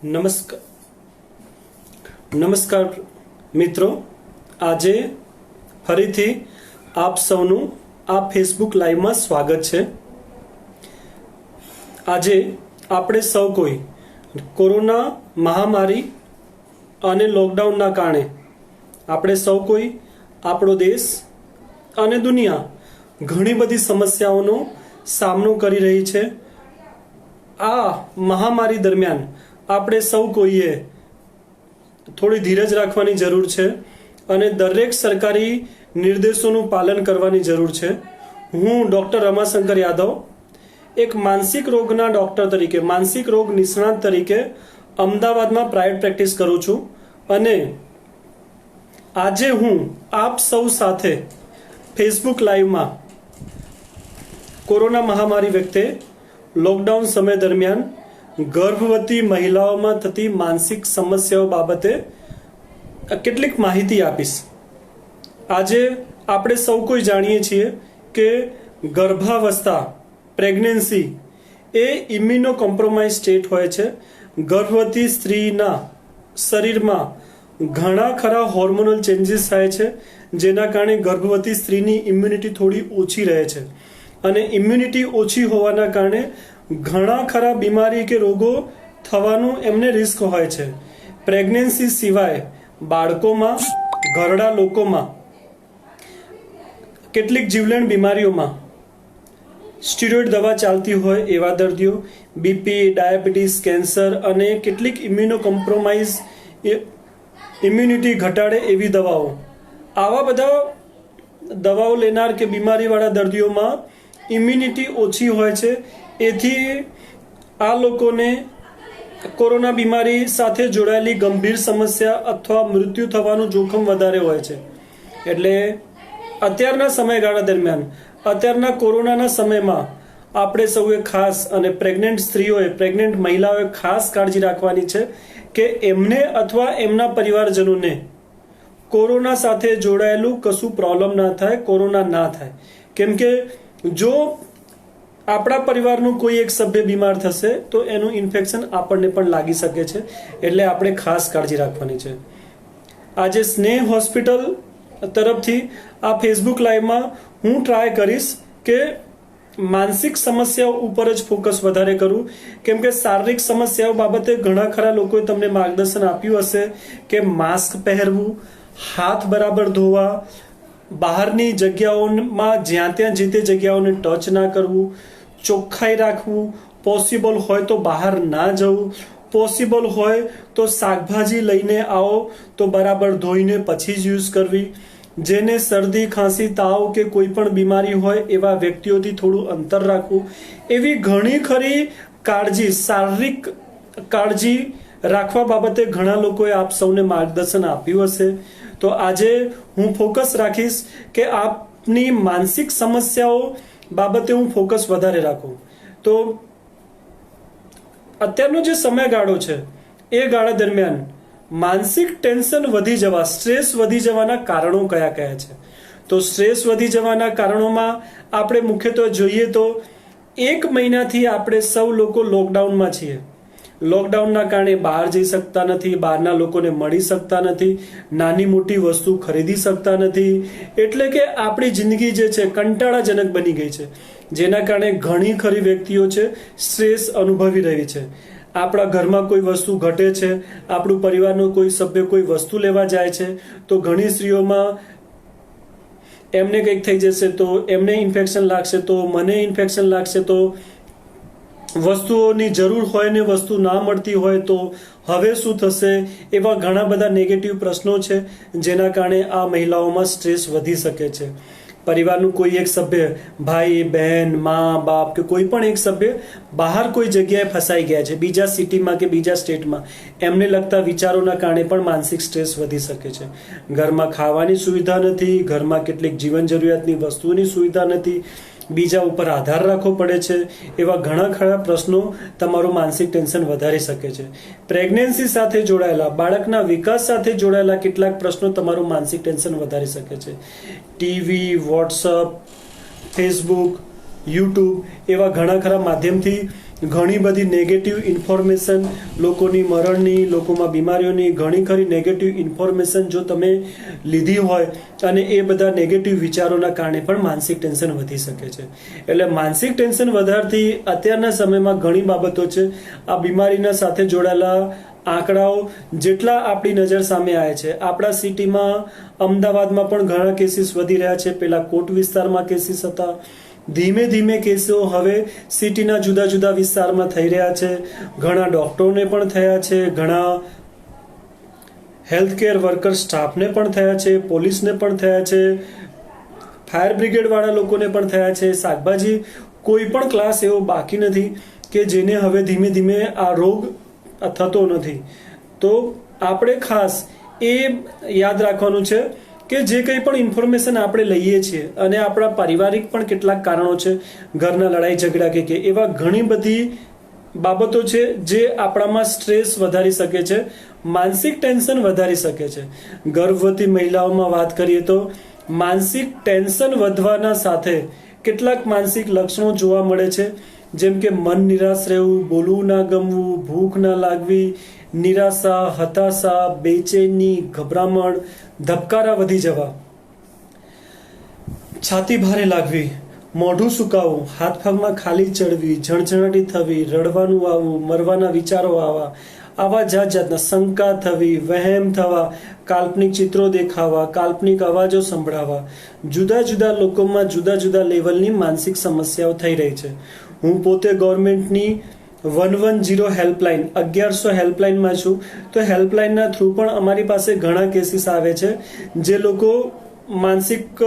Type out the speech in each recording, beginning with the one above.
નમસ્કાર મિત્રો, આજે ફરીથી આપ સૌનું આ ફેસબુક લાઈવમાં સ્વાગત છે। આજે આપણે સૌ કોઈ કોરોના મહામારી અને લોકડાઉનના કારણે આપણે સૌ કોઈ આપણો દેશ અને દુનિયા ઘણી બધી સમસ્યાઓનો સામનો કરી રહી છે। આ મહામારી દરમિયાન આપણે સૌ કોઈએ થોડી ધીરજ રાખવાની જરૂર છે અને દરેક સરકારી નિર્દેશોનું પાલન કરવાની જરૂર છે। હું ડૉક્ટર રમાશંકર યાદવ એક માનસિક રોગના ડૉક્ટર તરીકે, માનસિક રોગ નિષ્ણાત તરીકે અમદાવાદમાં પ્રાઇવેટ પ્રેક્ટિસ કરું છું અને આજે હું આપ સૌ સાથે ફેસબુક લાઈવમાં કોરોના મહામારી વખતે લોકડાઉન સમય દરમિયાન ગર્ભવતી મહિલાઓમાં થતી માનસિક સમસ્યાઓ બાબતે કેટલીક માહિતી આપીશ। આજે આપણે સૌ કોઈ જાણીએ છીએ કે ગર્ભાવસ્થા, પ્રેગ્નન્સી એ ઇમ્યુનો કોમ્પ્રોમાઇઝ સ્ટેટ હોય છે। ગર્ભવતી સ્ત્રીના શરીરમાં ઘણા ખરા હોર્મોનલ ચેન્જીસ થાય છે, જેના કારણે ગર્ભવતી સ્ત્રીની ઇમ્યુનિટી થોડી ઓછી રહે છે અને ઇમ્યુનિટી ઓછી હોવાના કારણે ઘણા ખરા બીમારી કે રોગો થવાનું એમને રિસ્ક હોય છે। પ્રેગ્નન્સી સિવાય બાળકોમાં, ઘરડા લોકોમાં, કેટલીક જીવલેણ બીમારીઓમાં સ્ટીરોઇડ દવા ચાલતી હોય એવા દર્દીઓ, બીપી, ડાયાબિટીસ, કેન્સર અને કેટલીક ઇમ્યુનો કોમ્પ્રોમાઇઝ ઇમ્યુનિટી ઘટાડે એવી દવાઓ, આવા બધા દવાઓ લેનાર કે બીમારીવાળા દર્દીઓમાં ઇમ્યુનિટી ઓછી હોય છે। એથી આ લોકોને કોરોના બીમારી સાથે જોડાયેલી ગંભીર સમસ્યા અથવા મૃત્યુ થવાનું જોખમ વધારે હોય છે। એટલે અત્યારના સમયગાળા દરમિયાન, અત્યારના કોરોનાના સમયમાં આપણે સૌએ ખાસ અને પ્રેગ્નન્ટ સ્ત્રીઓએ, પ્રેગ્નન્ટ મહિલાઓએ ખાસ કાળજી રાખવાની છે કે એમને અથવા એમના પરિવારજનોને કોરોના સાથે જોડાયેલું કશું પ્રોબ્લેમ ના થાય, કોરોના ના થાય। કેમ કે જો આપણા પરિવારનું કોઈ એક સભ્ય બીમાર થશે તો એનું ઇન્ફેક્શન આપણને પણ લાગી શકે છે, એટલે આપણે ખાસ કાળજી રાખવાની છે। આજે સ્નેહ હોસ્પિટલ તરફથી આ ફેસબુક લાઈવમાં હું ટ્રાય કરીશ કે માનસિક સમસ્યાઓ ઉપર જ ફોકસ વધારે કરું, કેમ કે શારીરિક સમસ્યાઓ બાબતે ઘણા ખરા લોકોએ તમને માર્ગદર્શન આપ્યું હશે કે માસ્ક પહેરવું, હાથ બરાબર ધોવા, બહારની જગ્યાઓમાં જ્યાં ત્યાં જે તે જગ્યાઓને ટચ ના કરવું, ચોખ્ખાઈ રાખવું, પોસિબલ હોય તો બહાર ના જવું, પોસિબલ હોય તો શાકભાજી લઈને આવો તો બરાબર ધોઈને પછી જ યુઝ કરવી, જેને શરદી, ખાંસી, તાવ કે કોઈ પણ બીમારી હોય એવા વ્યક્તિઓથી થોડું અંતર રાખવું, એવી ઘણી ખરી કાળજી, શારીરિક કાળજી રાખવા બાબતે ઘણા લોકોએ આપ સૌને માર્ગદર્શન આપ્યું હશે। તો આજે હું ફોકસ રાખીશ કે આપની માનસિક સમસ્યાઓ બાબતે હું ફોકસ વધારે રાખું। તો અત્યારનો જે સમયગાળો છે એ ગાળા દરમિયાન માનસિક ટેન્શન વધી જવા, સ્ટ્રેસ વધી જવાના કારણો કયા કયા છે? તો સ્ટ્રેસ વધી જવાના કારણોમાં આપણે મુખ્યત્વે જોઈએ તો 1 મહિનાથી આપણે સૌ લોકો લોકડાઉનમાં છીએ। લોકડાઉનના કારણે બહાર જઈ શકતા નથી, બહારના લોકોને મળી શકતા નથી, નાની મોટી વસ્તુ ખરીદી શકતા નથી, એટલે કે આપણી જિંદગી જે છે કંટાળાજનક બની ગઈ છે, જેના કારણે ઘણી ખરી વ્યક્તિઓ છે સ્ટ્રેસ અનુભવી રહી છે। આપણા ઘરમાં કોઈ વસ્તુ ઘટે છે, આપણું પરિવારનો કોઈ સભ્ય કોઈ વસ્તુ લેવા જાય છે તો ઘણી સ્ત્રીઓમાં એમને કંઈક થઈ જશે તો એમને ઇન્ફેક્શન લાગશે, તો મને ઇન્ફેક્શન લાગશે, તો વસ્તુઓની જરૂર હોય ને વસ્તુ ના મળતી હોય તો હવે શું થશે, એવા ઘણા બધા નેગેટિવ પ્રશ્નો છે જેના કારણે આ મહિલાઓમાં સ્ટ્રેસ વધી શકે છે। પરિવારનું કોઈ એક સભ્ય, ભાઈ, બહેન, મા, બાપ કે કોઈ પણ એક સભ્ય બહાર કોઈ જગ્યાએ ફસાઈ ગયા છે, બીજા સિટીમાં કે બીજા સ્ટેટમાં, એમને લગતા વિચારોના કારણે પણ માનસિક સ્ટ્રેસ વધી શકે છે। ઘરમાં ખાવાની સુવિધા નથી, ઘરમાં કેટલીક જીવન જરૂરિયાતની વસ્તુઓની સુવિધા નથી, બીજા ઉપર આધાર રાખવો પડે છે, એવા ઘણા ખરા પ્રશ્નો તમારું માનસિક ટેન્શન વધારી શકે છે। પ્રેગ્નન્સી સાથે જોડાયેલા, બાળકના વિકાસ સાથે જોડાયેલા કેટલાક પ્રશ્નો તમારું માનસિક ટેન્શન વધારી શકે છે। ટીવી, વોટ્સઅપ, ફેસબુક, યુટ્યુબ એવા ઘણા ખરા માધ્યમથી ઘણી બધી નેગેટિવ ઇન્ફોર્મેશન, લોકોની મરણની, લોકોમાં બીમારીઓની ઘણી ખરી નેગેટિવ ઇન્ફોર્મેશન જો તમે લીધી હોય અને એ બધા નેગેટિવ વિચારોના કારણે પણ માનસિક ટેન્શન વધી શકે છે. એટલે માનસિક ટેન્શન વધારથી અત્યારના સમયમાં ઘણી બાબતો છે. આ બીમારીના સાથે જોડાયેલા આંકડાઓ જેટલા આપણી નજર સામે આવે છે, આપણા સિટીમાં અમદાવાદમાં પણ ઘણા કેસીસ વધી રહ્યા છે. પેલા કોટ વિસ્તારમાં કેસીસ હતા, ધીમે ધીમે કેસો હવે સિટીના જુદા જુદા વિસ્તારમાં થઈ રહ્યા છે. ઘણા ડોક્ટરોને પણ થયા છે, ઘણા હેલ્થકેર વર્કર સ્ટાફને પણ થયા છે, પોલીસને પણ થયા છે, ફાયર બ્રિગેડ વાળા લોકોને પણ થયા છે. શાકભાજી કોઈ પણ ક્લાસ એવો બાકી નથી કે જેને હવે ધીમે ધીમે આ રોગ થતો નથી. તો આપણે ખાસ એ યાદ રાખવાનું છે કે જે કંઈ પણ ઇન્ફોર્મેશન આપણે લઈએ છીએ, અને આપણા પારિવારિક પણ કેટલાક કારણો છે, ઘરના લડાઈ ઝઘડા કે એવા ઘણી બધી બાબતો છે જે આપણામાં સ્ટ્રેસ વધારી શકે છે, માનસિક ટેન્શન વધારી શકે છે. ગર્ભવતી મહિલાઓમાં વાત કરીએ તો માનસિક ટેન્શન વધવાના સાથે કેટલાક માનસિક લક્ષણો જોવા મળે છે, જેમ કે મન નિરાશ રહેવું, બોલવું ના ગમવું, ભૂખ ના લાગવી, નિરાશા, હતાશા, બેચેની, ગભરામણ, ધબકારા વધી જવા, છાતી ભારે લાગવી, મોઢું સુકાવું, હાથ પગમાં ખાલી ચડવી, ઝણઝણાટી થવી, રડવાનું આવવું, મરવાના વિચારો આવવા, આવા જાત જાતના શંકા થવી, વહેમ થવા, કાલ્પનિક ચિત્રો દેખાવા, કાલ્પનિક અવાજો સંભળાવા, જુદા જુદા લોકોમાં જુદા જુદા લેવલની માનસિક સમસ્યાઓ થઈ રહી છે. હું પોતે ગવર્મેન્ટની 110 હેલ્પલાઇન 1100 હેલ્પલાઇનમાં છું. તો હેલ્પલાઇનના થ્રુ પણ અમારી પાસે ઘણા કેસીસ આવે છે જે લોકો માનસિક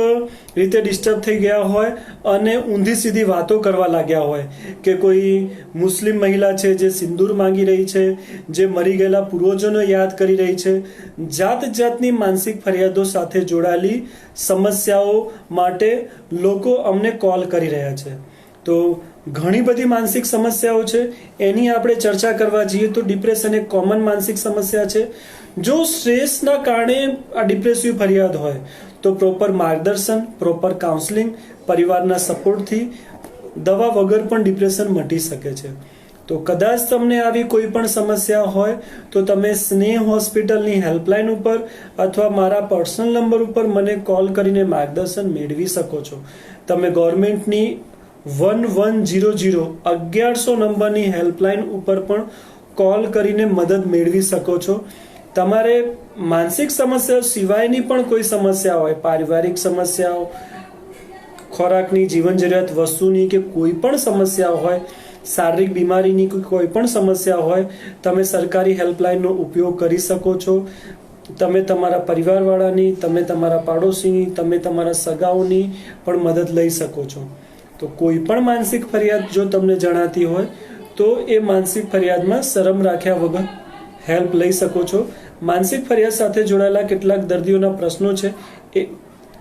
રીતે ડિસ્ટર્બ થઈ ગયા હોય અને ઊંધી સીધી વાતો કરવા લાગ્યા હોય કે કોઈ મુસ્લિમ મહિલા છે જે સિંદૂર માંગી રહી છે, જે મરી ગયેલા પૂર્વજોને યાદ કરી રહી છે. જાત જાતની માનસિક ફરિયાદો સાથે જોડાયેલી સમસ્યાઓ માટે લોકો અમને કોલ કરી રહ્યા છે. તો ઘણી બધી માનસિક સમસ્યાઓ છે, એની આપણે ચર્ચા કરવા જઈએ તો ડિપ્રેશન એક કોમન માનસિક સમસ્યા છે. જો સ્ટ્રેસના કારણે આ ડિપ્રેસિવ ફરિયાદ હોય તો પ્રોપર માર્ગદર્શન, પ્રોપર કાઉન્સેલિંગ, પરિવારના સપોર્ટથી દવા વગર પણ ડિપ્રેશન મટી શકે છે. તો કદાચ તમને આવી કોઈ પણ સમસ્યા હોય તો તમે સ્નેહ હોસ્પિટલની હેલ્પલાઇન ઉપર અથવા મારા પર્સનલ નંબર ઉપર મને કોલ કરીને માર્ગદર્શન મેળવી શકો છો. તમે ગવર્મેન્ટની 1100 નંબરની હેલ્પલાઇન ઉપર પણ કોલ કરીને મદદ મેળવી શકો છો. તમારે માનસિક સમસ્યાઓ સિવાયની પણ કોઈ સમસ્યા હોય, પારિવારિક સમસ્યાઓ, ખોરાકની, જીવન જરૂરિયાત વસ્તુની કે કોઈ પણ સમસ્યા હોય, શારીરિક બીમારીની કોઈ પણ સમસ્યા હોય, તમે સરકારી હેલ્પલાઇનનો ઉપયોગ કરી શકો છો. તમે તમારા પરિવારવાળાની, તમે તમારા પાડોશીની, તમે તમારા સગાઓની પણ મદદ લઈ શકો છો. તો કોઈ પણ માનસિક ફરિયાદ જો તમને જણાતી હોય તો એ માનસિક ફરિયાદમાં શરમ રાખ્યા વગર હેલ્પ લઈ શકો છો. માનસિક ફરિયાદ સાથે જોડાયેલા કેટલાક દર્દીઓના પ્રશ્નો છે,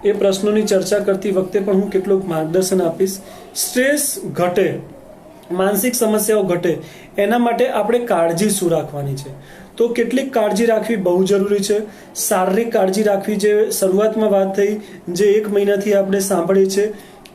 એ પ્રશ્નોની ચર્ચા કરતી વખતે પણ હું કેટલુંક માર્ગદર્શન આપીશ. સ્ટ્રેસ ઘટે, માનસિક સમસ્યાઓ ઘટે, એના માટે આપણે કાળજી શું રાખવાની છે? તો કેટલીક કાળજી રાખવી બહુ જરૂરી છે. શારીરિક કાળજી રાખવી, જે શરૂઆતમાં વાત થઈ, જે 1 મહિનાથી આપણે સાંભળી છે,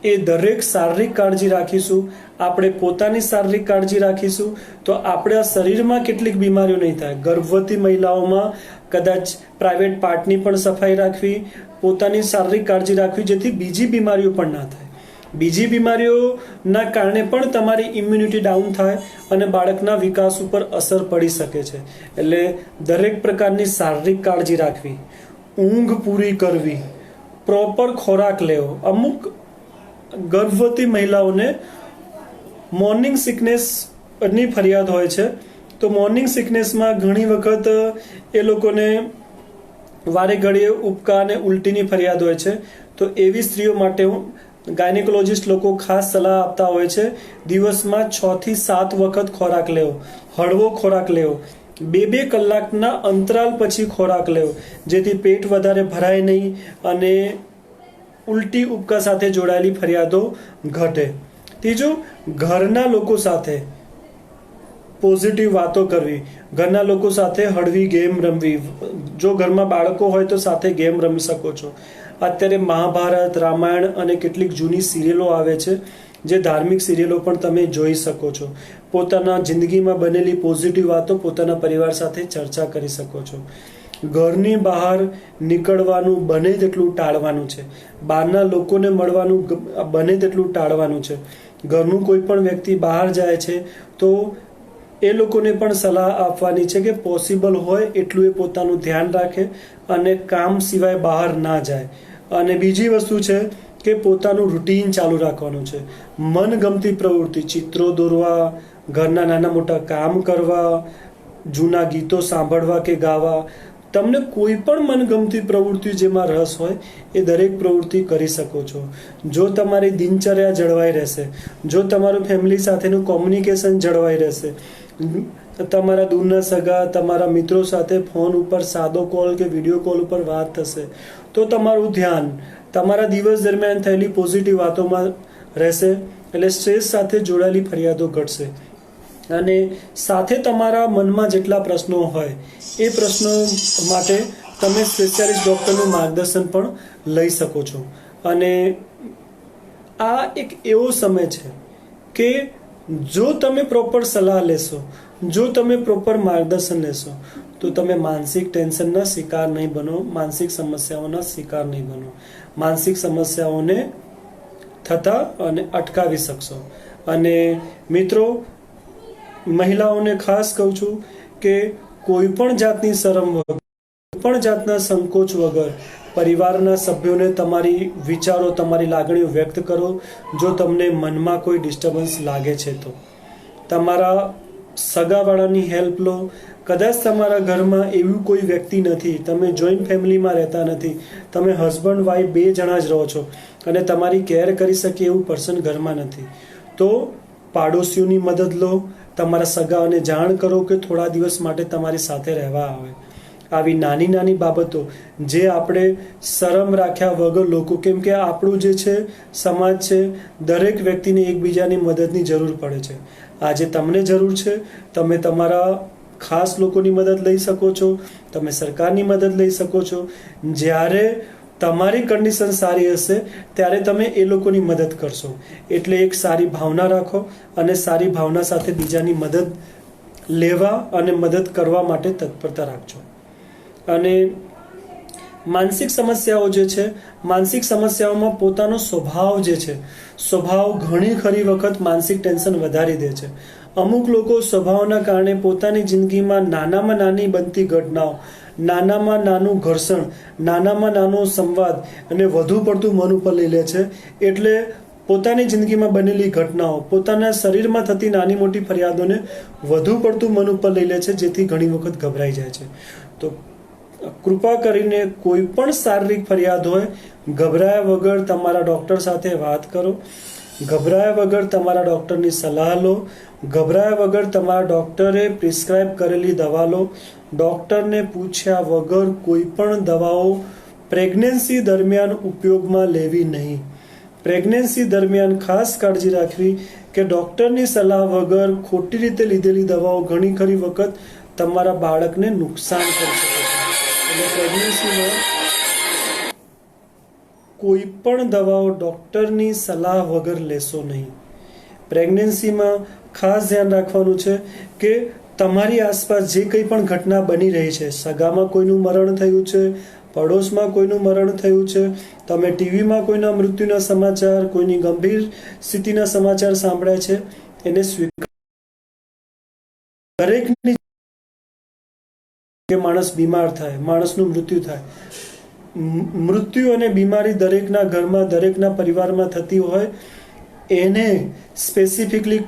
એ દરેક શારીરિક કાળજી રાખીશું. આપણે પોતાની શારીરિક કાળજી રાખીશું તો આપણા શરીરમાં કેટલીક બીમારીઓ નહીં થાય. ગર્ભવતી મહિલાઓમાં કદાચ પ્રાઇવેટ પાર્ટની પણ સફાઈ રાખવી, પોતાની શારીરિક કાળજી રાખવી, જેથી બીજી બીમારીઓ પણ ના થાય. બીજી બીમારીઓના કારણે પણ તમારી ઇમ્યુનિટી ડાઉન થાય અને બાળકના વિકાસ ઉપર અસર પડી શકે છે. એટલે દરેક પ્રકારની શારીરિક કાળજી રાખવી, ઊંઘ પૂરી કરવી, પ્રોપર ખોરાક લેવો. અમુક ગર્ભવતી મહિલાઓને મોર્નિંગ સિકનેસની ફરિયાદ હોય છે. તો મોર્નિંગ સિકનેસમાં ઘણી વખત એ લોકોને વારે ઘડીએ ઉબકા અને ઉલટીની ફરિયાદ હોય છે. તો એવી સ્ત્રીઓ માટે ગાયનેકોલોજીસ્ટ લોકો ખાસ સલાહ આપતા હોય છે, દિવસમાં 6 થી 7 વખત ખોરાક લેવો, હળવો ખોરાક લેવો, 2-2 કલાકના અંતરાલ પછી ખોરાક લેવો, જેથી પેટ વધારે ભરાય નહીં અને ઉલટી ઉબકા સાથે જોડાયેલી ફરિયાદો ઘટે. ત્રીજું, ઘરના લોકો સાથે પોઝિટિવ વાતો કરવી, ઘરના લોકો સાથે હળવી ગેમ રમવી. જો ઘરમાં બાળકો હોય તો સાથે ગેમ રમી શકો છો. અત્યારે મહાભારત, રામાયણ અને કેટલીક જૂની સિરિયલો આવે છે, જે ધાર્મિક સિરિયલો પણ તમે જોઈ શકો છો. પોતાના જિંદગીમાં બનેલી પોઝિટિવ વાતો પોતાના પરિવાર સાથે ચર્ચા કરી શકો છો. ઘરની બહાર નીકળવાનું બને તેટલું ટાળવાનું છે. બહારના લોકોને મળવાનું બને તેટલું ટાળવાનું છે. ઘરનું કોઈ પણ વ્યક્તિ બહાર જાય છે તો એ લોકોને પણ સલાહ આપવાની છે કે પોસિબલ હોય એટલું એ પોતાનું ધ્યાન રાખે અને કામ સિવાય બહાર ના જાય. અને બીજી વસ્તુ છે કે પોતાનું રૂટીન ચાલુ રાખવાનું છે. મનગમતી પ્રવૃત્તિ, ચિત્રો દોરવા, ઘરના નાના મોટા કામ કરવા, જૂના ગીતો સાંભળવા કે ગાવા, તમને કોઈ પણ મનગમતી પ્રવૃત્તિ જેમાં રસ હોય એ દરેક પ્રવૃત્તિ કરી શકો છો. જો તમારી દિનચર્યા જળવાઈ રહેશે, જો તમારું ફેમિલી સાથેનું કોમ્યુનિકેશન જળવાઈ રહેશે, તમારા દૂરના સગા, તમારા મિત્રો સાથે ફોન ઉપર સાદો કોલ કે વિડીયો કોલ ઉપર વાત થશે, તો તમારું ધ્યાન તમારા દિવસ દરમિયાન થયેલી પોઝિટિવ વાતોમાં રહેશે. એટલે સ્ટ્રેસ સાથે જોડાયેલી ફરિયાદો ઘટશે. અને સાથે તમારા મનમાં જેટલા પ્રશ્નો હોય એ પ્રશ્નો માટે તમે સ્પેશિયાલિસ્ટ ડૉક્ટરનું માર્ગદર્શન પણ લઈ શકો છો. અને આ એક એવો સમય છે કે જો તમે પ્રોપર સલાહ લેશો, જો તમે પ્રોપર માર્ગદર્શન લેશો તો તમે માનસિક ટેન્શનના શિકાર નહીં બનો, માનસિક સમસ્યાઓના શિકાર નહીં બનો. માનસિક સમસ્યાઓને થતા અને અટકાવી શકશો. અને મિત્રો, મહિલાઓને ખાસ કહું છું કે કોઈ પણ જાતની શરમ વગર, કોઈ પણ જાતના સંકોચ વગર પરિવારના સભ્યોને તમારી વિચારો, તમારી લાગણીઓ વ્યક્ત કરો. જો તમને મનમાં કોઈ ડિસ્ટર્બન્સ લાગે છે તો તમારા સગાવાળાની હેલ્પ લો. કદાચ તમારા ઘરમાં એવું કોઈ વ્યક્તિ નથી, તમે જોઈન્ટ ફેમિલીમાં રહેતા નથી, તમે હસબન્ડ વાઈફ 2 જણા જ રહો છો અને તમારી કેર કરી શકે એવું પર્સન ઘરમાં નથી, તો પાડોશીઓની મદદ લો. તમારા સગાઓને જાણ કરો કે થોડા દિવસ માટે તમારી સાથે રહેવા આવે. આવી નાની નાની બાબતો જે આપણે શરમ રાખ્યા વગર લોકો, કેમ કે આપણું જે છે સમાજ છે, દરેક વ્યક્તિને એકબીજાની મદદની જરૂર પડે છે. આજે તમને જરૂર છે, તમે તમારા ખાસ લોકોની મદદ લઈ શકો છો, તમે સરકારની મદદ લઈ શકો છો. જ્યારે તમારી કન્ડિશન સારી હશે ત્યારે તમે એ લોકોની મદદ કરશો. એટલે એક સારી ભાવના રાખો અને સારી ભાવના સાથે બીજાની મદદ લેવા અને મદદ કરવા માટે તત્પરતા રાખજો. અને માનસિક સમસ્યાઓ જે છે, માનસિક સમસ્યાઓમાં પોતાનો સ્વભાવ જે છે, સ્વભાવ ઘણી ખરી વખત માનસિક ટેન્શન વધારી દે છે. અમુક લોકો સ્વભાવના કારણે પોતાની જિંદગીમાં નાનામાં નાની બનતી ઘટનાઓ, નાનામાં નાનું ઘર્ષણ, નાનામાં નાનો સંવાદ અને વધુ પડતું મન ઉપર લઈ લે છે. એટલે પોતાની જિંદગીમાં બનેલી ઘટનાઓ, પોતાના શરીરમાં થતી નાની મોટી ફરિયાદોને વધુ પડતું મન ઉપર લઈ લે છે, જેથી ઘણી વખત ગભરાઈ જાય છે. તો કૃપા કરીને કોઈ પણ શારીરિક ફરિયાદ હોય, ગભરાયા વગર તમારા ડૉક્ટર સાથે વાત કરો. ગભરાયા વગર તમારા ડૉક્ટરની સલાહ લો. ગભરાયા વગર તમારા ડૉક્ટરે પ્રિસ્ક્રાઇબ કરેલી દવા લો. ડૉક્ટરને પૂછ્યા વગર કોઈ પણ દવાઓ પ્રેગ્નન્સી દરમિયાન ઉપયોગમાં લેવી નહીં. પ્રેગ્નન્સી દરમિયાન ખાસ કાળજી રાખવી કે ડૉક્ટરની સલાહ વગર ખોટી રીતે લીધેલી દવાઓ ઘણી ખરી વખત તમારા બાળકને નુકસાન કરી શકે છે. એટલે પ્રેગ્નન્સીમાં કોઈ પણ દવાઓ ડૉક્ટરની સલાહ વગર લેશો નહીં. પ્રેગ્નન્સીમાં ખાસ ધ્યાન રાખવાનું છે કે તમારી આસપાસ જે કંઈ પણ ઘટના બની રહી છે, સગામાં કોઈનું મરણ થયું છે, પડોશમાં કોઈનું મરણ થયું છે, તમે ટીવીમાં કોઈના મૃત્યુના સમાચાર, કોઈની ગંભીર સ્થિતિના સમાચાર સાંભળ્યા છે, એને સ્વીકાર. દરેકની કે માણસ બીમાર થાય, માણસનું મૃત્યુ થાય. મૃત્યુ અને બીમારી દરેકના ઘરમાં, દરેકના પરિવારમાં થતી હોય. એને સ્પેસિફિકલી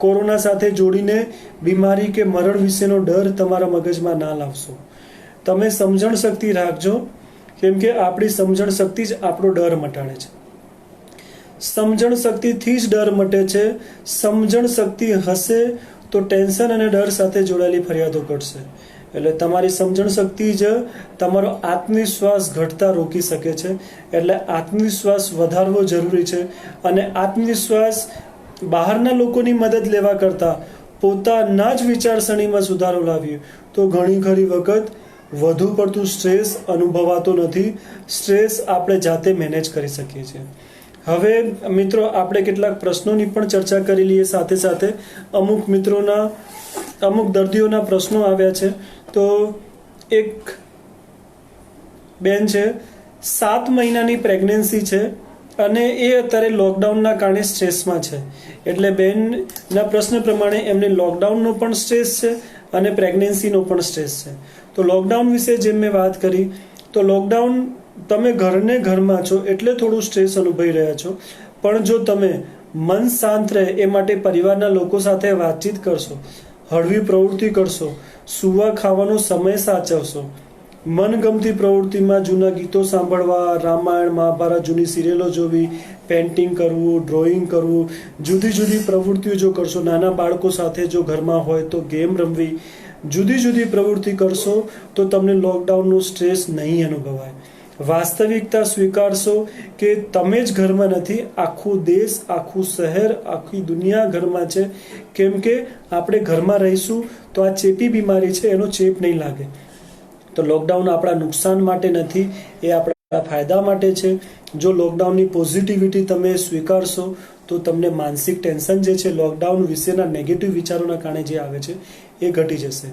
કોરોના સાથે જોડીને બીમારી કે મરણ વિશેનો ડર તમારા મગજમાં ના લાવશો. તમે સમજણ શક્તિ રાખજો, કેમ કે આપણી સમજણ શક્તિ જ આપણો ડર મટાડે છે. સમજણ શક્તિથી જ ડર મટે છે. સમજણ શક્તિ હશે તો ટેન્શન અને ડર સાથે જોડાયેલી ફરિયાદો ઘટશે. એટલે તમારી સમજણ શક્તિ જ તમારો આત્મવિશ્વાસ ઘટતા રોકી શકે છે. એટલે આત્મવિશ્વાસ વધારવો જરૂરી છે. અને આત્મવિશ્વાસ બહારના લોકોની મદદ લેવા કરતાં પોતાના જ વિચારસરણીમાં સુધારો લાવીએ તો ઘણી ખરી વખત વધુ પડતું સ્ટ્રેસ અનુભવાતો નથી. સ્ટ્રેસ આપણે જાતે મેનેજ કરી શકીએ છીએ. હવે મિત્રો આપણે કેટલાક પ્રશ્નોની પણ ચર્ચા કરી લઈએ. સાથે સાથે અમુક દર્દીઓના પ્રશ્નો આવ્યા છે. તો એક બેન છે, 7 મહિનાની પ્રેગ્નન્સી છે અને એ અત્યારે લોકડાઉનના કારણે સ્ટ્રેસમાં છે. એટલે બેનના પ્રશ્ન પ્રમાણે એમને લોકડાઉનનો પણ સ્ટ્રેસ છે અને પ્રેગ્નન્સીનો પણ સ્ટ્રેસ છે. તો લોકડાઉન વિશે જેમ મેં વાત કરી, તો લોકડાઉન તમે ઘરમાં છો એટલે થોડું સ્ટ્રેસ અનુભવી રહ્યા છો, પણ જો તમે મન શાંત રહે એ માટે પરિવારના લોકો સાથે વાતચીત કરશો, હળવી પ્રવૃત્તિ કરશો, સૂવા ખાવાનો સમય સાચવશો, મનગમતી પ્રવૃત્તિમાં જૂના ગીતો સાંભળવા, રામાયણ મહાભારત જૂની સિરિયલો જોવી, પેઇન્ટિંગ કરવું, ડ્રોઈંગ કરવું, જુદી જુદી પ્રવૃત્તિઓ જો કરશો, નાના બાળકો સાથે જો ઘરમાં હોય તો ગેમ રમવી, જુદી જુદી પ્રવૃત્તિ કરશો તો તમને લોકડાઉનનો સ્ટ્રેસ નહીં અનુભવાય. વાસ્તવિકતા સ્વીકારશો કે તમે જ ઘરમાં નથી, આખું દેશ, આખું શહેર, આખી દુનિયા ઘરમાં છે. કેમ કે આપણે ઘરમાં રહીશું તો આ ચેપી બીમારી છે એનો ચેપ નહીં લાગે. તો લોકડાઉન આપણા નુકસાન માટે નથી, એ આપણા ફાયદા માટે છે. જો લોકડાઉનની પોઝિટિવિટી તમે સ્વીકારશો તો તમને માનસિક ટેન્શન જે છે લોકડાઉન વિશેના નેગેટિવ વિચારોના કારણે જે આવે છે એ ઘટી જશે.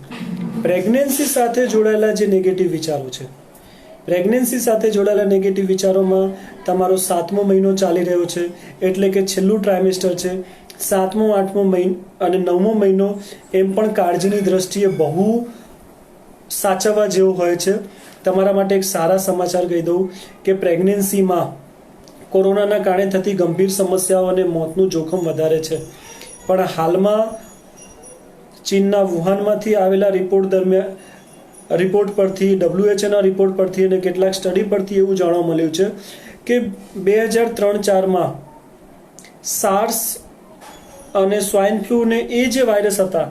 પ્રેગ્નન્સી સાથે જોડાયેલા જે નેગેટિવ વિચારો છે, પ્રેગ્નન્સી સાથે જોડાયેલા નેગેટિવ વિચારોમાં તમારો 7મો મહિનો ચાલી રહ્યો છે એટલે કે છેલ્લું ટ્રાઇમેસ્ટર છે. 7મો 8મો મહિનો અને 9મો મહિનો એમ પણ કાળજીની દ્રષ્ટિએ બહુ સાચવવા જેવો હોય છે. તમારા માટે એક સારા સમાચાર કહી દઉં કે પ્રેગ્નન્સીમાં કોરોનાના કારણે થતી ગંભીર સમસ્યાઓ અને મોતનું જોખમ વધારે છે. પણ હાલમાં ચીનના વુહાનમાંથી આવેલા રિપોર્ટ પરથી, WHOના રિપોર્ટ પરથી અને કેટલાક સ્ટડી પરથી એવું જાણવા મળ્યું છે કે 2003-4માં સાર્સ અને સ્વાઇન ફ્લૂ ને એ જે વાયરસ હતા,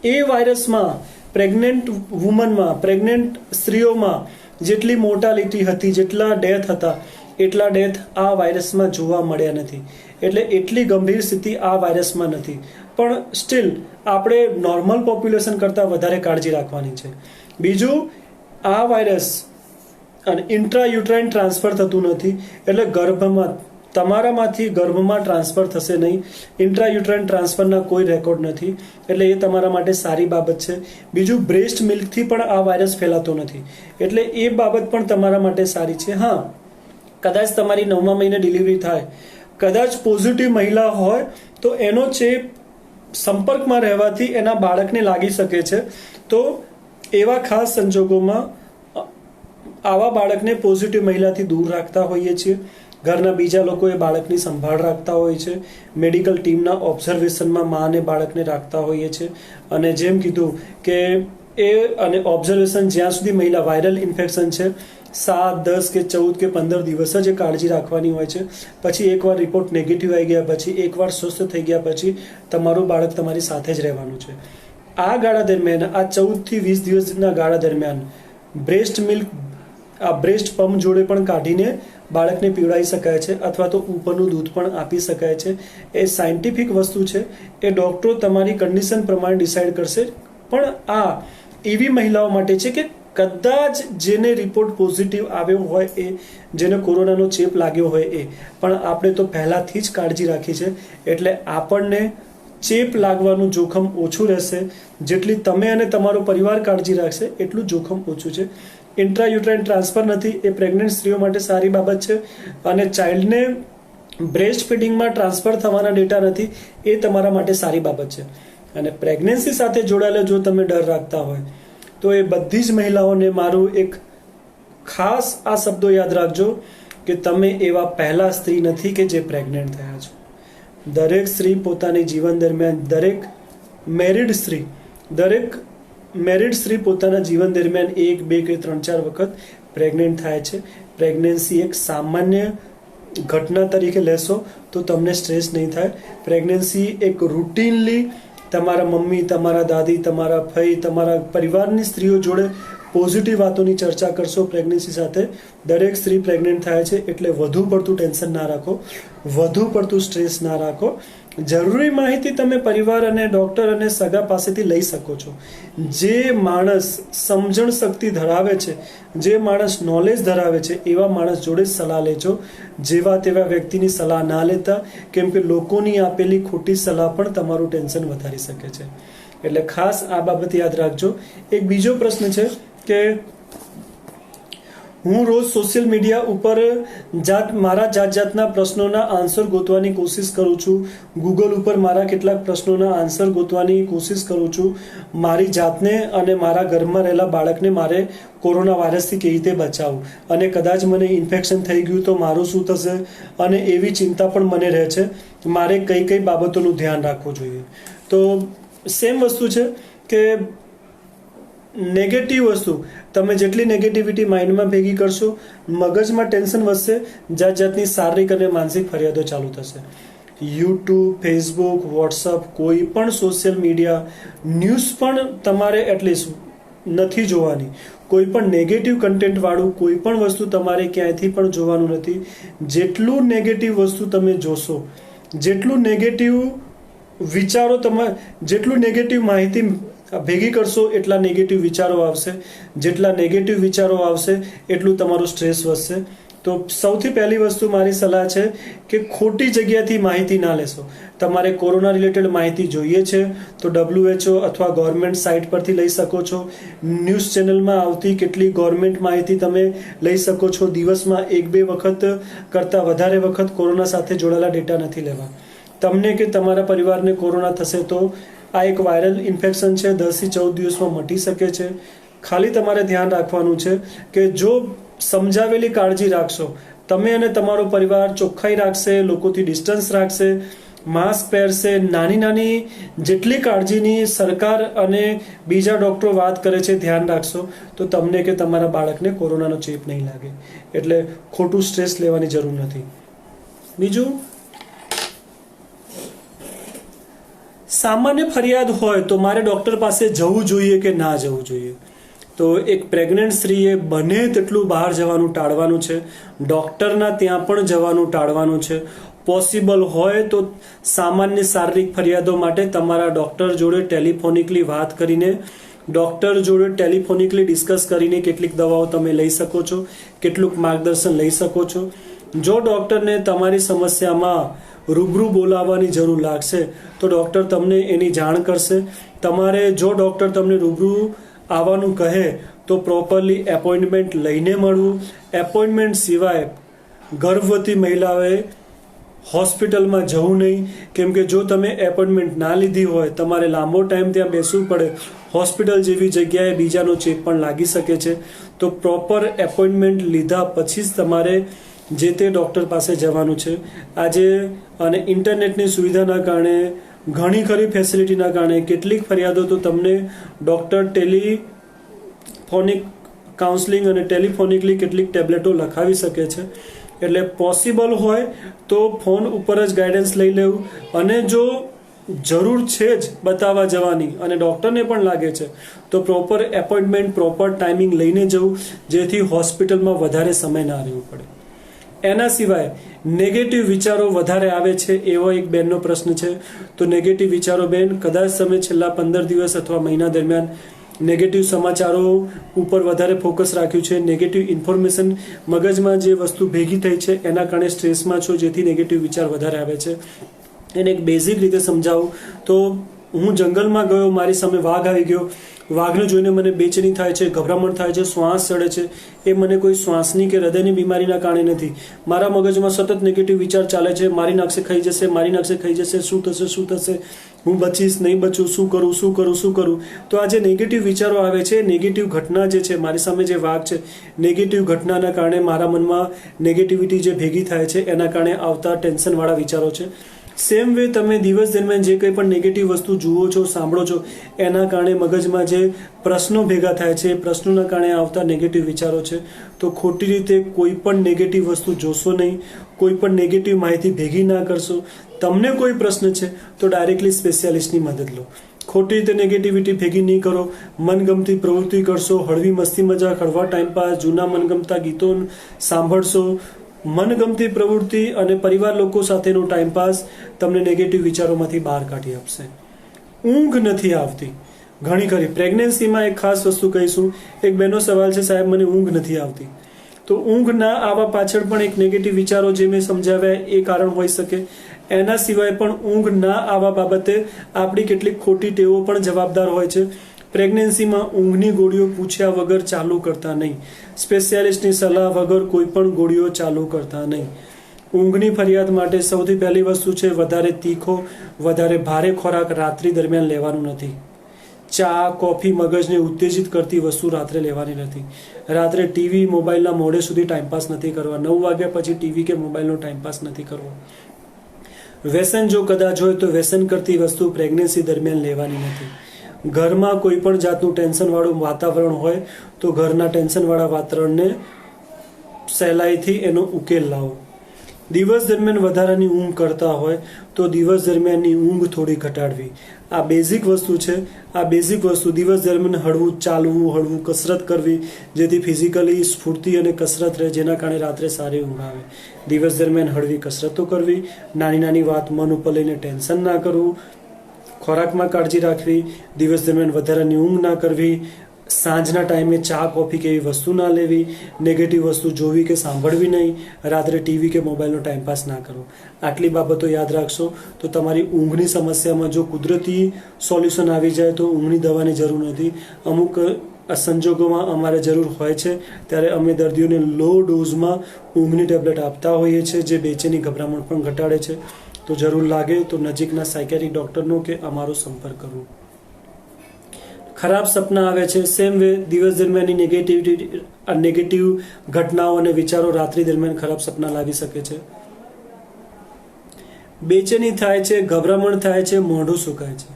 એ વાયરસમાં પ્રેગ્નન્ટ વુમનમાં, પ્રેગ્નન્ટ સ્ત્રીઓમાં જેટલી મોર્ટાલિટી હતી, જેટલા ડેથ હતા, એટલા ડેથ આ વાયરસમાં જોવા મળ્યા નથી. એટલે એટલી ગંભીર સ્થિતિ આ વાયરસમાં નથી. પણ સ્ટીલ આપણે નોર્મલ પોપ્યુલેશન કરતાં વધારે કાળજી રાખવાની છે. બીજું, આ વાયરસ અને ઇન્ટ્રાયુટ્રાઇન ટ્રાન્સફર થતું નથી, એટલે ગર્ભમાં તમારામાંથી ગર્ભમાં ટ્રાન્સફર થશે નહીં. ઇન્ટ્રાયુટ્રાઇન ટ્રાન્સફરના કોઈ રેકોર્ડ નથી, એટલે એ તમારા માટે સારી બાબત છે. બીજું, બ્રેસ્ટ મિલ્કથી પણ આ વાયરસ ફેલાતો નથી, એટલે એ બાબત પણ તમારા માટે સારી છે. હા, કદાચ તમારી 9મા મહિને ડિલિવરી થાય, કદાચ પોઝિટિવ મહિલા હોય તો એનો ચેપ સંપર્કમાં રહેવાથી એના બાળકને લાગી શકે છે. તો એવા ખાસ સંજોગોમાં આવા બાળકને પોઝિટિવ મહિલાથી દૂર રાખતા હોઈએ છીએ. ઘરના બીજા લોકો એ બાળકની સંભાળ રાખતા હોય છે. મેડિકલ ટીમના ઓબ્ઝર્વેશનમાં મા અને બાળકને રાખતા હોઈએ છીએ. અને જેમ કીધું કે એ અને ઓબ્ઝર્વેશન જ્યાં સુધી મહિલા વાયરલ ઇન્ફેક્શન છે 7, 10 કે 14 કે 15 દિવસ જ કાળજી રાખવાની હોય છે. પછી એકવાર રિપોર્ટ નેગેટિવ આવી ગયા પછી, એકવાર સ્વસ્થ થઈ ગયા પછી તમારું બાળક તમારી સાથે જ રહેવાનું છે. આ ગાળા દરમિયાન, આ 14 થી 20 દિવસના ગાળા દરમિયાન બ્રેસ્ટ મિલ્ક આ બ્રેસ્ટ પંપ જોડે પણ કાઢીને બાળકને પીવડાવી શકાય છે, અથવા તો ઉપરનું દૂધ પણ આપી શકાય છે. એ સાયન્ટિફિક વસ્તુ છે, એ ડૉક્ટરો તમારી કન્ડિશન પ્રમાણે ડિસાઇડ કરશે. પણ આ એવી મહિલાઓ માટે છે કે કદાચ જેને રિપોર્ટ પોઝિટિવ આવ્યો હોય, એ જેને કોરોનાનો ચેપ લાગ્યો હોય એ, પણ આપણે તો પહેલાંથી જ કાળજી રાખી છે, એટલે આપણને ચેપ લાગવાનું જોખમ ઓછું રહેશે. જેટલી તમે અને તમારો પરિવાર કાળજી રાખશે એટલું જોખમ ઓછું છે. ઇન્ટ્રાયુટ્રાઇન ટ્રાન્સફર નથી, એ પ્રેગ્નન્ટ સ્ત્રીઓ માટે સારી બાબત છે. અને ચાઇલ્ડને બ્રેસ્ટ ફીડિંગમાં ટ્રાન્સફર થવાના ડેટા નથી, એ તમારા માટે સારી બાબત છે. અને પ્રેગ્નન્સી સાથે જોડાયેલા જો તમે ડર રાખતા હોય તો એ બધી જ મહિલાઓને મારું એક ખાસ આ શબ્દો યાદ રાખજો કે તમે એવા પહેલા સ્ત્રી નથી કે જે પ્રેગ્નન્ટ થયા છો. દરેક સ્ત્રી પોતાની જીવન દરમિયાન, દરેક મેરિડ સ્ત્રી પોતાના જીવન દરમિયાન 1, 2 કે 3, 4 વખત પ્રેગ્નન્ટ થાય છે. પ્રેગ્નન્સી એક સામાન્ય ઘટના તરીકે લેશો તો તમને સ્ટ્રેસ નહીં થાય. પ્રેગ્નન્સી એક રૂટીનલી તમારા મમ્મી, તમારા દાદી, તમારા ભાઈ, તમારા પરિવારની સ્ત્રીઓ જોડે પોઝિટિવ વાતોની ચર્ચા કરશો. પ્રેગ્નન્સી સાથે દરેક સ્ત્રી પ્રેગ્નન્ટ થાય છે, એટલે વધુ પડતું ટેન્શન ના રાખો, વધુ પડતું સ્ટ્રેસ ના રાખો. જરૂરી માહિતી તમે પરિવાર અને ડૉક્ટર અને સગા પાસેથી લઈ શકો છો. જે માણસ સમજણ શક્તિ ધરાવે છે, જે માણસ નોલેજ ધરાવે છે, એવા માણસ જોડે જ સલાહ લેજો. જેવા તેવા વ્યક્તિની સલાહ ના લેતા, કેમ કે લોકોની આપેલી ખોટી સલાહ પણ તમારું ટેન્શન વધારી શકે છે. એટલે ખાસ આ બાબત યાદ રાખજો. એક બીજો પ્રશ્ન છે કે હું રોજ સોશિયલ મીડિયા ઉપર મારા જાતના પ્રશ્નોના આન્સર ગોતવાની કોશિશ કરું છું. ગૂગલ ઉપર મારા કેટલાક પ્રશ્નોના આન્સર ગોતવાની કોશિશ કરું છું. મારી જાતને અને મારા ઘરમાં રહેલા બાળકને મારે કોરોના વાયરસથી કેવી રીતે બચાવવું, અને કદાચ મને ઇન્ફેક્શન થઈ ગયું તો મારું શું થશે, અને એવી ચિંતા પણ મને રહે છે. મારે કઈ કઈ બાબતોનું ધ્યાન રાખવું જોઈએ. તો સેમ વસ્તુ છે કે નેગેટિવ વસ્તુ તમે જેટલી નેગેટિવિટી માઇન્ડમાં ભેગી કરશો, મગજમાં ટેન્શન વધશે, જાત જાતની શારીરિક અને માનસિક ફરિયાદો ચાલુ થશે. યુટ્યુબ, ફેસબુક, વોટ્સઅપ, કોઈ પણ સોશિયલ મીડિયા, ન્યૂઝ પણ તમારે એટલીસ્ટ નથી જોવાની. કોઈ પણ નેગેટિવ કન્ટેન્ટવાળું કોઈ પણ વસ્તુ તમારે ક્યાંયથી પણ જોવાનું નથી. જેટલું નેગેટિવ વસ્તુ તમે જોશો, જેટલું નેગેટિવ વિચારો જેટલું નેગેટિવ માહિતી ભેગી કરશો, એટલા નેગેટિવ વિચારો આવશે. જેટલા નેગેટિવ વિચારો આવશે એટલું તમારું સ્ટ્રેસ વધશે. તો સૌથી પહેલી વસ્તુ મારી સલાહ છે કે ખોટી જગ્યાથી માહિતી ના લેશો. તમારે કોરોના રિલેટેડ માહિતી જોઈએ છે તો WHO અથવા ગવર્મેન્ટ સાઇટ પરથી લઈ શકો છો. ન્યૂઝ ચેનલમાં આવતી કેટલી ગવર્મેન્ટ માહિતી તમે લઈ શકો છો. દિવસમાં 1-2 વખત કરતાં વધારે વખત કોરોના સાથે જોડાયેલા ડેટા નથી લેવા. તમને કે તમારા પરિવારને કોરોના થશે તો આ એક વાયરલ ઇન્ફેક્શન છે, 10 થી 14 દિવસમાં મટી શકે છે. ખાલી તમારે ધ્યાન રાખવાનું છે કે જો સમજાવેલી કાળજી રાખશો, તમે અને તમારો પરિવાર ચોખ્ખાઈ રાખશે, લોકોથી ડિસ્ટન્સ રાખશે, માસ્ક પહેરશે, નાની નાની જેટલી કાળજીની સરકાર અને બીજા ડૉક્ટરો વાત કરે છે ધ્યાન રાખશો, તો તમને કે તમારા બાળકને કોરોનાનો ચેપ નહીં લાગે. એટલે ખોટું સ્ટ્રેસ લેવાની જરૂર નથી. બીજું, સામાન્ય ફરિયાદ હોય તો મારે ડૉક્ટર પાસે જવું જોઈએ કે ના જવું જોઈએ? તો એક પ્રેગ્નન્ટ સ્ત્રીએ બને તેટલું બહાર જવાનું ટાળવાનું છે. ડૉક્ટરના ત્યાં પણ જવાનું ટાળવાનું છે. પોસિબલ હોય તો સામાન્ય શારીરિક ફરિયાદો માટે તમારા ડૉક્ટર જોડે ટેલિફોનિકલી વાત કરીને, ડૉક્ટર જોડે ટેલિફોનિકલી ડિસ્કસ કરીને કેટલીક દવાઓ તમે લઈ શકો છો, કેટલુંક માર્ગદર્શન લઈ શકો છો. જો ડૉક્ટરને તમારી સમસ્યામાં રૂબરૂ બોલાવવાની જરૂર લાગશે તો ડૉક્ટર તમને એની જાણ કરશે. તમારે જો ડૉક્ટર તમને રૂબરૂ આવવાનું કહે તો પ્રોપરલી એપોઇન્ટમેન્ટ લઈને મળવું. એપોઇન્ટમેન્ટ સિવાય ગર્ભવતી મહિલાઓએ હોસ્પિટલમાં જવું નહીં, કેમ કે જો તમે એપોઇન્ટમેન્ટ ના લીધી હોય, તમારે લાંબો ટાઈમ ત્યાં બેસવું પડે, હોસ્પિટલ જેવી જગ્યાએ બીજાનો ચેપ પણ લાગી શકે છે. તો પ્રોપર એપોઇન્ટમેન્ટ લીધા પછી જ તમારે જે તે ડૉક્ટર પાસે જવાનું છે. આજે અને ઇન્ટરનેટની સુવિધાના કારણે, ઘણી ખરી ફેસિલિટીના કારણે કેટલીક ફરિયાદો તો તમને ડૉક્ટર ટેલિફોનિક કાઉન્સલિંગ અને ટેલિફોનિકલી કેટલીક ટેબ્લેટો લખાવી શકે છે. એટલે પોસિબલ હોય તો ફોન ઉપર જ ગાઈડન્સ લઈ લેવું, અને જો જરૂર છે જ બતાવવા જવાની અને ડૉક્ટરને પણ લાગે છે તો પ્રોપર એપોઇન્ટમેન્ટ, પ્રોપર ટાઈમિંગ લઈને જવું, જેથી હોસ્પિટલમાં વધારે સમય ના રહેવું પડે. એના સિવાય નેગેટિવ વિચારો વધારે આવે છે એવો એક બેનનો પ્રશ્ન છે. તો નેગેટિવ વિચારો બેન, કદાચ તમે છેલ્લા 15 દિવસ અથવા મહિના દરમિયાન નેગેટિવ સમાચારો ઉપર વધારે ફોકસ રાખ્યું છે, નેગેટિવ ઇન્ફોર્મેશન મગજમાં જે વસ્તુ ભેગી થઈ છે એના કારણે સ્ટ્રેસમાં છો, જેથી નેગેટિવ વિચાર વધારે આવે છે. એને એક બેઝિક રીતે સમજાવું તો, હું જંગલમાં ગયો, મારી સામે વાઘ આવી ગયો, વાઘને જોઈને મને બેચેની થાય છે, ગભરામણ થાય છે, શ્વાસ ચડે છે. એ મને કોઈ શ્વાસની કે હૃદયની બીમારીના કારણે નથી. મારા મગજમાં સતત નેગેટિવ વિચાર ચાલે છે, મારી નાખશે, ખાઈ જશે, મારી નાખશે, ખાઈ જશે, શું થશે, શું થશે, હું બચીશ, નહીં બચું, શું કરું, શું કરું, શું કરું. તો આ જે નેગેટિવ વિચારો આવે છે, નેગેટિવ ઘટના જે છે, મારી સામે જે વાઘ છે, નેગેટિવ ઘટનાના કારણે મારા મનમાં નેગેટિવિટી જે ભેગી થાય છે એના કારણે આવતા ટેન્શનવાળા વિચારો છે. સેમ વે તમે દિવસ દરમિયાન જે કંઈ પણ નેગેટિવ વસ્તુ જુઓ છો, સાંભળો છો, એના કારણે મગજમાં જે પ્રશ્નો ભેગા થાય છે, પ્રશ્નોના કારણે આવતા નેગેટિવ વિચારો છે. તો ખોટી રીતે કોઈ પણ નેગેટિવ વસ્તુ જોશો નહીં, કોઈ પણ નેગેટિવ માહિતી ભેગી ના કરશો. તમને કોઈ પ્રશ્ન છે તો ડાયરેક્ટલી સ્પેશિયાલિસ્ટની મદદ લો. ખોટી રીતે નેગેટિવિટી ભેગી નહીં કરો. મનગમતી પ્રવૃત્તિ કરશો, હળવી મસ્તી મજાક, હળવા ટાઈમપાસ, જૂના મનગમતા ગીતો સાંભળશો, મનગમતી પ્રવૃત્તિ અને પરિવાર લોકો સાથેનો ટાઈમપાસ તમને નેગેટિવ વિચારોમાંથી બહાર કાઢી આપશે. ઊંઘ નથી આવતી. ઘણી ખરી પ્રેગ્નન્સીમાં એક ખાસ વસ્તુ કહીશું. એક બેનો સવાલ છે, સાહેબ મને ઊંઘ નથી આવતી. તો ઊંઘ ના આવવા પાછળ પણ એક નેગેટિવ વિચારો જે મેં સમજાવ્યા એ કારણ હોઈ શકે. એના સિવાય પણ ઊંઘ ના આવવા બાબતે આપણી કેટલીક ખોટી ટેવો પણ જવાબદાર હોય છે. પ્રેગ્નન્સીમાં ઊંઘની ગોળીઓ પૂછ્યા વગર ચાલુ કરતા નહીં. સ્પેશિયાલિસ્ટની સલાહ વગર કોઈ પણ ગોળીઓ ચાલુ કરતા નહીં. ઊંઘની ફરિયાદ માટે સૌથી પહેલી વસ્તુ છે, વધારે તીખો વધારે ભારે ખોરાક રાત્રિ દરમિયાન લેવાનું નથી. ચા કોફી મગજને ઉત્તેજિત કરતી વસ્તુ રાત્રે લેવાની નથી. રાત્રે ટીવી મોબાઈલના મોડે સુધી ટાઈમપાસ નથી કરવા. 9 વાગ્યા પછી ટીવી કે મોબાઈલનો ટાઈમપાસ નથી કરવો. વ્યસન જો કદાચ હોય તો વ્યસન કરતી વસ્તુ પ્રેગ્નન્સી દરમિયાન લેવાની નથી. ઘરમાં કોઈ પણ જાતનું ટેન્શનવાળું વાતાવરણ હોય તો ઘરના ટેન્શનવાળા વાતાવરણને સહેલાઈથી એનો ઉકેલ લાવો. દિવસ દરમિયાન વધારાની ઊંઘ કરતા હોય તો દિવસ દરમિયાનની ઊંઘ થોડી ઘટાડવી. આ બેઝિક વસ્તુ છે. આ બેઝિક વસ્તુ દિવસ દરમિયાન હળવું ચાલવું, હળવું કસરત કરવી, જેથી ફિઝિકલી સ્ફૂર્તિ અને કસરત રહે, જેના કારણે રાત્રે સારી ઊંઘ આવે. દિવસ દરમિયાન હળવી કસરતો કરવી, નાની નાની વાત મન ઉપર લઈને ટેન્શન ના કરવું, ખોરાકમાં કાળજી રાખવી, દિવસ દરમિયાન વધારાની ઊંઘ ના કરવી, સાંજના ટાઈમે ચા કોફી કે એવી વસ્તુ ના લેવી, નેગેટિવ વસ્તુ જોવી કે સાંભળવી નહીં, રાત્રે ટીવી કે મોબાઈલનો ટાઈમપાસ ના કરવો. આટલી બાબતો યાદ રાખશો તો તમારી ઊંઘની સમસ્યામાં જો કુદરતી સોલ્યુશન આવી જાય તો ઊંઘની દવાની જરૂર નથી. અમુક સંજોગોમાં અમારે જરૂર હોય છે ત્યારે અમે દર્દીઓને લો ડોઝમાં ઊંઘની ટેબ્લેટ આપતા હોઈએ છીએ, જે બેચેની ગભરામણ પણ ઘટાડે છે. તો જરૂર લાગે તો નજીકના સાયકેટ્રિક ડૉક્ટરનો કે અમારો સંપર્ક કરવો. ખરાબ સપના આવે છે. સેમ વે દિવસ દરમિયાનની નેગેટિવ ઘટનાઓ અને વિચારો રાત્રિ દરમિયાન ખરાબ સપના લાવી શકે છે. બેચેની થાય છે, ગભરામણ થાય છે, મોઢું સુકાય છે.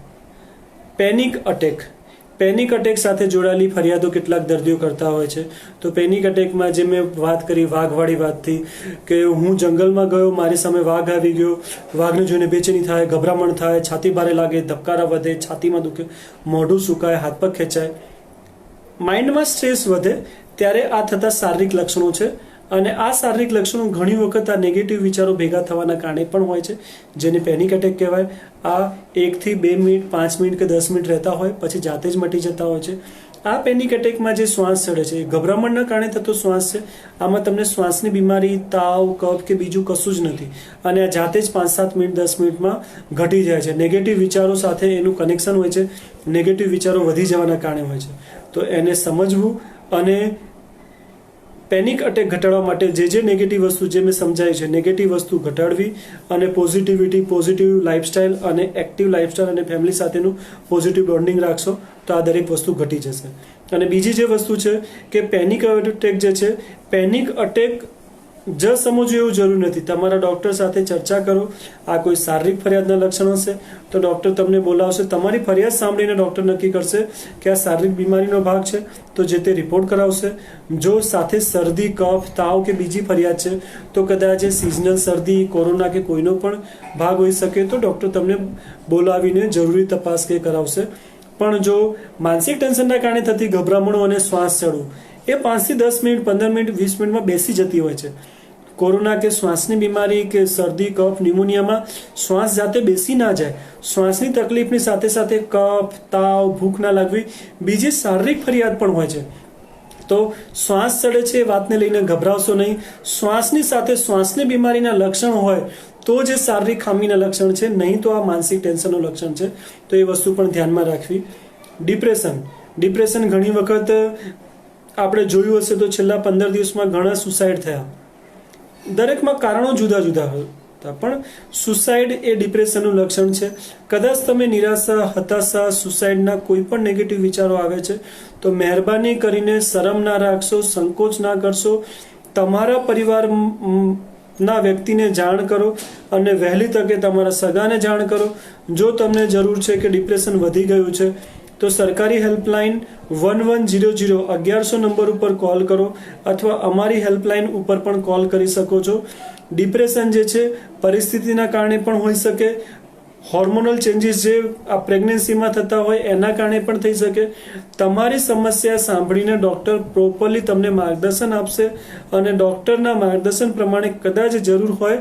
પેનિક અટેક સાથે જોડાયેલી ફરિયાદો કેટલાક દર્દીઓ કરતા હોય છે. તો પેનિક અટેકમાં જે મેં વાત કરી વાઘવાળી વાતથી, કે હું જંગલમાં ગયો, મારી સામે વાઘ આવી ગયો, વાઘને જોઈને બેચેની થાય, ગભરામણ થાય, છાતી ભારે લાગે, ધબકારા વધે, છાતીમાં દુખે, મોઢું સુકાય, હાથ પગ ખેંચાય, માઇન્ડમાં સ્ટ્રેસ વધે, ત્યારે આ થતા શારીરિક લક્ષણો છે. અને આ શારીરિક લક્ષણો ઘણી વખત આ નેગેટિવ વિચારો ભેગા થવાના કારણે પણ હોય છે, જેને પેનિક અટેક કહેવાય. આ 1 થી 2 મિનિટ, 5 મિનિટ કે 10 મિનિટ રહેતા હોય, પછી જાતે જ મટી જતા હોય છે. આ પેનિક અટેકમાં જે શ્વાસ ચડે છે એ ગભરામણના કારણે થતો શ્વાસ છે. આમાં તમને શ્વાસની બીમારી, તાવ, કફ કે બીજું કશું જ નથી. અને આ જાતે જ 5-7 મિનિટ, 10 મિનિટમાં ઘટી જાય છે. નેગેટિવ વિચારો સાથે એનું કનેક્શન હોય છે. નેગેટિવ વિચારો વધી જવાના કારણે હોય છે. તો એને સમજવું અને પેનિક અટેક ઘટાડવા માટે જે નેગેટિવ વસ્તુ જે મેં સમજાવી છે, નેગેટિવ વસ્તુ ઘટાડવી અને પોઝિટિવિટી, પોઝિટિવ લાઇફસ્ટાઇલ અને એક્ટિવ લાઇફસ્ટાઇલ અને ફેમિલી સાથેનું પોઝિટિવ બોન્ડિંગ રાખશો તો આ દરેક વસ્તુ ઘટી જશે. અને બીજી જે વસ્તુ છે કે પેનિક અટેક જે છે, પેનિક અટેક જ સમજવું એવું જરૂર નથી. તમારા ડૉક્ટર સાથે ચર્ચા કરો. આ કોઈ શારીરિક ફરિયાદના લક્ષણ હશે તો ડૉક્ટર તમને બોલાવશે. તમારી ફરિયાદ સાંભળીને ડૉક્ટર નક્કી કરશે કે આ શારીરિક બીમારીનો ભાગ છે તો જે તે રિપોર્ટ કરાવશે. જો સાથે શરદી, કફ, તાવ કે બીજી ફરિયાદ છે તો કદાચ એ સિઝનલ શરદી, કોરોના કે કોઈનો પણ ભાગ હોઈ શકે, તો ડૉક્ટર તમને બોલાવીને જરૂરી તપાસ કે કરાવશે. પણ જો માનસિક ટેન્શનના કારણે થતી ગભરામણો અને શ્વાસ ચડવું એ 5 થી 10 મિનિટ, 15 મિનિટ, 20 મિનિટમાં બેસી જતી હોય છે. કોરોના કે શ્વાસની બીમારી કે શરદી, કફ, ન્યુમોનિયામાં શ્વાસ જાતે બેસી ના જાય. શ્વાસની તકલીફની સાથે સાથે કફ, તાવ, ભૂખ ના લાગવી, બીજી શારીરિક ફરિયાદ પણ હોય છે. તો શ્વાસ ચડે છે એ વાતને લઈને ગભરાવશો નહીં. શ્વાસની સાથે શ્વાસની બીમારીના લક્ષણ હોય તો જે શારીરિક ખામીના લક્ષણ છે, નહીં તો આ માનસિક ટેન્શનનું લક્ષણ છે. તો એ વસ્તુ પણ ધ્યાનમાં રાખવી. ડિપ્રેશન ઘણી વખત આપણે જોયું હશે તો છેલ્લા 15 દિવસમાં ઘણા સુસાઇડ થયા. દરેકમાં કારણો જુદા જુદા હતા, પણ સુસાઇડ એ ડિપ્રેશનનું લક્ષણ છે. કદાચ તમે નિરાશા, હતાશા, સુસાઇડના કોઈ પણ નેગેટિવ વિચારો આવે છે તો મહેરબાની કરીને શરમ ના રાખશો, સંકોચ ના કરશો. તમારા પરિવારના વ્યક્તિને જાણ કરો અને વહેલી તકે તમારા સગાને જાણ કરો. જો તમને જરૂર છે કે ડિપ્રેશન વધી ગયું છે તો સરકારી હેલ્પલાઇન 1100 1100 નંબર ઉપર કોલ કરો અથવા અમારી હેલ્પલાઇન ઉપર પણ કોલ કરી શકો છો. ડિપ્રેશન જે છે પરિસ્થિતિના કારણે પણ હોઈ શકે, હોર્મોનલ ચેન્જીસ જે આ પ્રેગ્નન્સીમાં થતા હોય એના કારણે પણ થઈ શકે. તમારી સમસ્યા સાંભળીને ડૉક્ટર પ્રોપરલી તમને માર્ગદર્શન આપશે અને ડૉક્ટરના માર્ગદર્શન પ્રમાણે કદાચ જરૂર હોય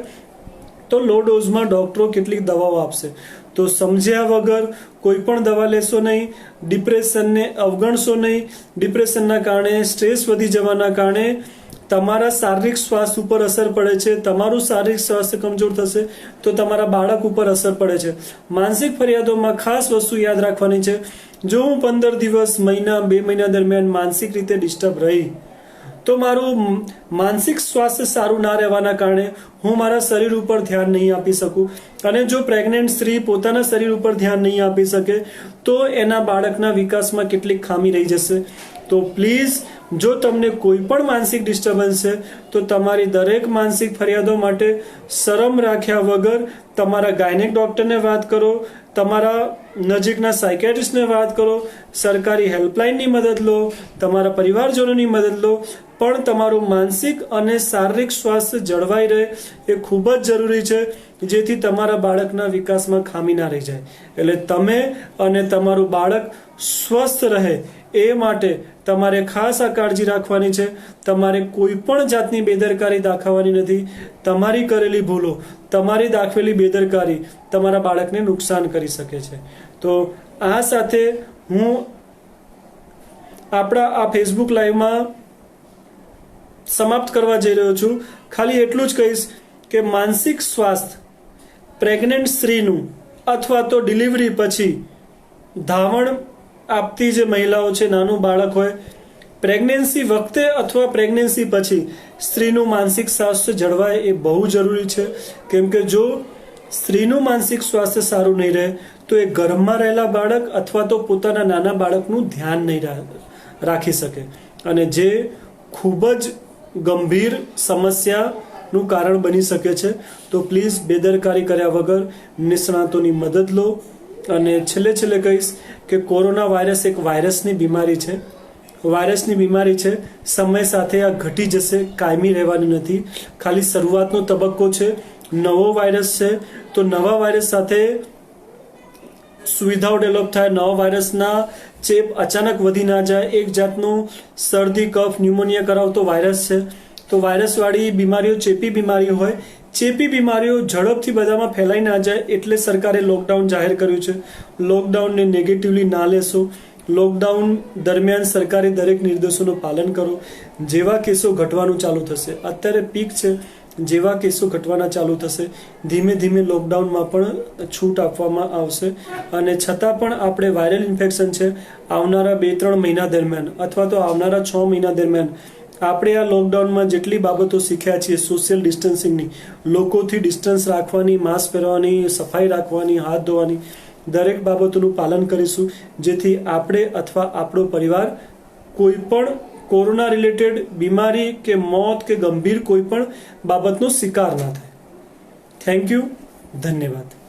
તો લો ડોઝમાં ડૉક્ટરો કેટલીક દવાઓ આપશે. તો સમજ્યા વગર કોઈ પણ દવા લેશો નહીં, ડિપ્રેશનને અવગણશો નહીં. ડિપ્રેશનના કારણે, સ્ટ્રેસ વધી જવાના કારણે તમારા શારીરિક સ્વાસ્થ્ય ઉપર અસર પડે છે. તમારું શારીરિક સ્વાસ્થ્ય કમજોર થશે તો તમારા બાળક ઉપર અસર પડે છે. માનસિક ફરિયાદોમાં ખાસ વસ્તુ યાદ રાખવાની છે, જો હું 15 દિવસ, મહિના, 2 મહિના દરમિયાન માનસિક રીતે ડિસ્ટર્બ રહી તો મારું માનસિક સ્વાસ્થ્ય સારું ના રહેવાના કારણે હું મારા શરીર ઉપર ધ્યાન નહીં આપી શકું. અને જો પ્રેગ્નન્ટ સ્ત્રી પોતાના શરીર ઉપર ધ્યાન નહીં આપી શકે તો એના બાળકના વિકાસમાં કેટલીક ખામી રહી જશે. તો પ્લીઝ, જો તમને કોઈ પણ માનસિક ડિસ્ટર્બન્સ છે તો તમારી દરેક માનસિક ફરિયાદો માટે શરમ રાખ્યા વગર તમારા ગાયનેક ડૉક્ટરને વાત કરો, તમારા નજીકના સાયકેટ્રિસ્ટને વાત કરો, સરકારી હેલ્પલાઇનની મદદ લો, તમારા પરિવારજનોની મદદ લો. પણ તમારું માનસિક અને શારીરિક સ્વાસ્થ્ય જળવાઈ રહે એ ખૂબ જ જરૂરી છે, જેથી તમારા બાળકના વિકાસમાં ખામી ના રહી જાય. એટલે તમે અને તમારું બાળક સ્વસ્થ રહે એ માટે તમારે ખાસ આ કાળજી રાખવાની છે. તમારે કોઈ પણ જાતની બેદરકારી દાખવવાની નથી. તમારી કરેલી ભૂલો, તમારી દાખવેલી બેદરકારી તમારા બાળકને નુકસાન કરી શકે છે. તો આ સાથે હું આપણા આ ફેસબુક લાઈવમાં સમાપ્ત કરવા જઈ રહ્યો છું. ખાલી એટલું જ કહીશ કે માનસિક સ્વાસ્થ્ય પ્રેગ્નન્ટ સ્ત્રીનું અથવા તો ડિલિવરી પછી ધાવણ આપતી જે મહિલાઓ છે, નાનું બાળક હોય, પ્રેગ્નન્સી વખતે અથવા પ્રેગ્નન્સી પછી સ્ત્રીનું માનસિક સ્વાસ્થ્ય જળવાય એ બહુ જરૂરી છે. કેમ કે જો સ્ત્રીનું માનસિક સ્વાસ્થ્ય સારું નહીં રહે તો એ ગર્ભમાં રહેલા બાળક અથવા તો પોતાના નાના બાળકનું ધ્યાન નહીં રાખી શકે, અને જે ખૂબ જ ગંભીર સમસ્યાનું કારણ બની શકે છે. તો પ્લીઝ બેદરકારી કર્યા વગર નિષ્ણાતોની મદદ લો. અને છેલ્લે કહીશ કે કોરોના વાયરસ એક વાયરસની બીમારી છે. વાયરસની બીમારી છે, સમય સાથે આ ઘટી જશે, કાયમી રહેવાની નથી. ખાલી શરૂઆતનો તબક્કો છે. નવો વાયરસ છે તો નવા વાયરસ સાથે સુવિધાઓ ડેવલપ થાય. નવા વાયરસના ચેપ અચાનક વધી ના જાય. એક જાતનું શરદી, કફ, ન્યુમોનિયા કરાવતો વાયરસ છે. તો વાયરસવાળી બીમારીઓ ચેપી બીમારીઓ હોય. ચેપી બીમારીઓ ઝડપથી બધામાં ફેલાઈ ના જાય એટલે સરકારે લોકડાઉન જાહેર કર્યું છે. લોકડાઉનને નેગેટિવલી ના લેશો. લોકડાઉન દરમિયાન સરકારે દરેક નિર્દેશોનું પાલન કરો. જેવા કેસો ઘટવાનું ચાલુ થશે, અત્યારે પીક છે, જેવા કેસો ઘટવાના ચાલુ થશે ધીમે ધીમે લોકડાઉનમાં પણ છૂટ આપવામાં આવશે. અને છતાં પણ આપણે વાયરલ ઇન્ફેક્શન છે, આવનારા 2-3 મહિના દરમિયાન અથવા તો આવનારા 6 મહિના દરમિયાન આપણે આ લોકડાઉનમાં જેટલી બાબતો શીખ્યા છીએ, સોશિયલ ડિસ્ટન્સિંગની, લોકોથી ડિસ્ટન્સ રાખવાની, માસ્ક પહેરવાની, સફાઈ રાખવાની, હાથ ધોવાની, દરેક બાબતોનું પાલન કરીશું, જેથી આપણે અથવા આપણો પરિવાર કોઈ પણ કોરોના રિલેટેડ બીમારી કે મોત કે ગંભીર કોઈ પણ બાબતનો શિકાર ના થાય. Thank you. ધન્યવાદ.